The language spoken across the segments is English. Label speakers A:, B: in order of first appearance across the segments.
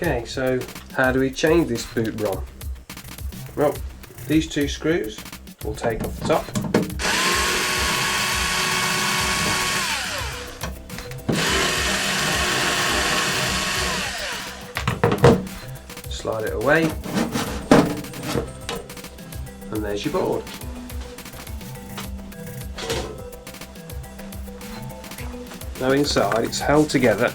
A: Okay, so how do we change this boot ROM? Well, these two screws we'll take off the top. Slide it away, and there's your board. Now inside it's held together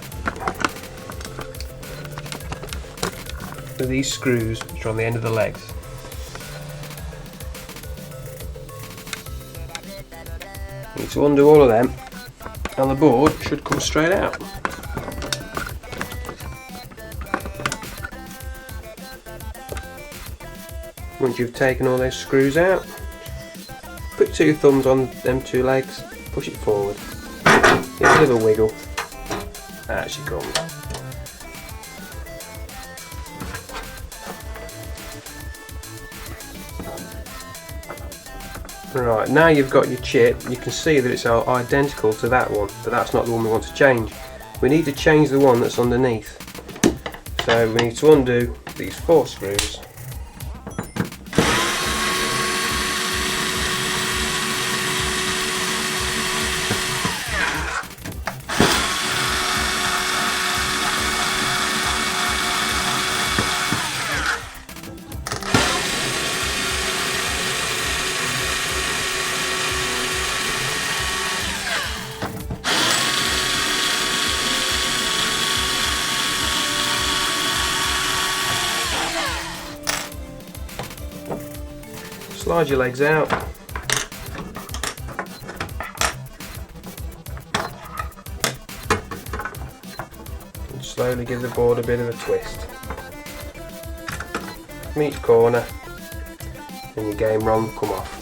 A: with these screws which are on the end of the legs. You need to undo all of them and the board should come straight out. Once you've taken all those screws out, put two thumbs on them two legs, push it forward, give it a little wiggle, out she comes. Right, now you've got your chip, you can see that it's identical to that one, but that's not the one we want to change. We need to change the one that's underneath. So we need to undo these 4 screws. Slide your legs out, and slowly give the board a bit of a twist from each corner, and your game ROM will come off.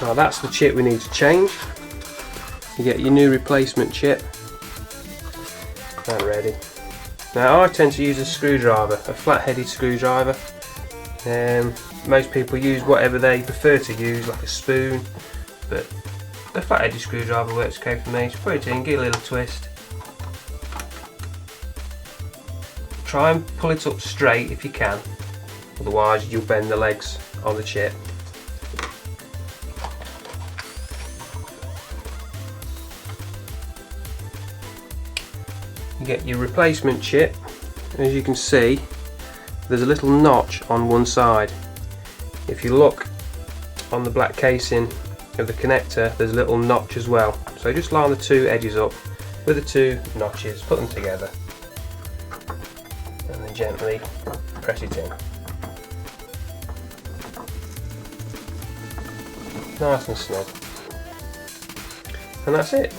A: Now that's the chip we need to change. You get your new replacement chip and ready. Now I tend to use a screwdriver, a flat-headed screwdriver. Most people use whatever they prefer to use, like a spoon, but a flat-headed screwdriver works okay for me. Just put it in, give it a little twist. Try and pull it up straight if you can, otherwise you'll bend the legs on the chip. You get your replacement chip. As you can see, there's a little notch on one side. If you look on the black casing of the connector, there's a little notch as well. So just line the two edges up with the two notches, put them together, and then gently press it in. Nice and snug. And that's it.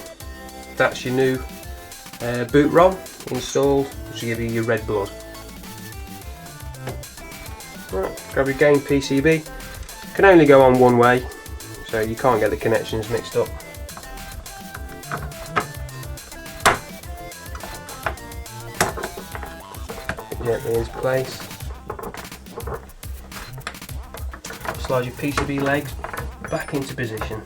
A: That's your new boot ROM installed, which will give you your red blood. Right, grab your game PCB. Can only go on one way, so you can't get the connections mixed up. Gently into place. Slide your PCB legs back into position.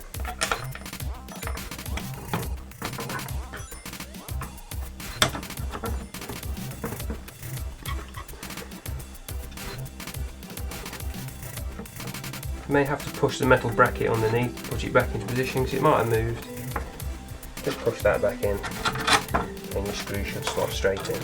A: You may have to push the metal bracket underneath, push it back into position because it might have moved. Just push that back in and your screw should slot straight in.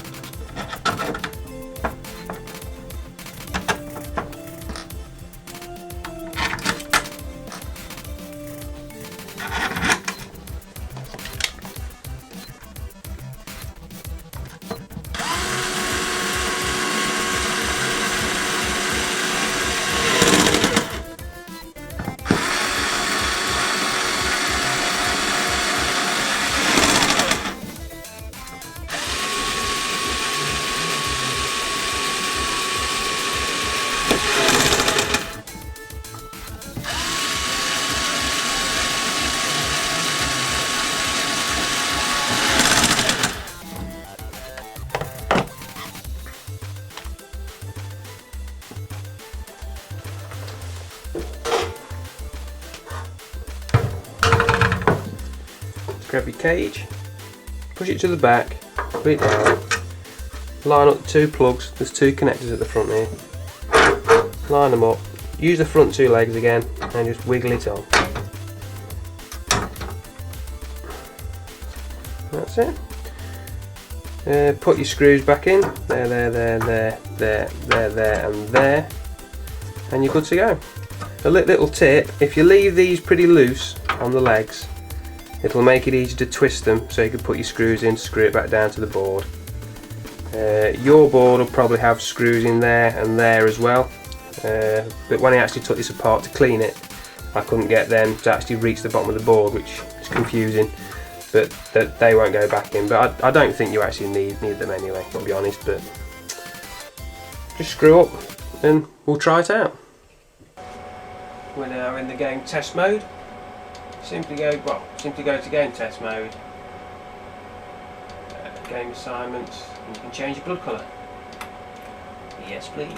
A: grab your cage, push it to the back, put it down, line up the 2 plugs, there's 2 connectors at the front here, line them up, use the front 2 legs again and just wiggle it on. That's it. Put your screws back in, there, and there, and you're good to go. A little tip, if you leave these pretty loose on the legs, it'll make it easy to twist them so you can put your screws in to screw it back down to the board. Your board will probably have screws in there and there as well, but when I actually took this apart to clean it, I couldn't get them to actually reach the bottom of the board, which is confusing, but they won't go back in. But I don't think you actually need them anyway, I'll be honest, but just screw up and we'll try it out. We're now in the game test mode. Simply go to game test mode, game assignments, and you can change your blood colour. Yes please.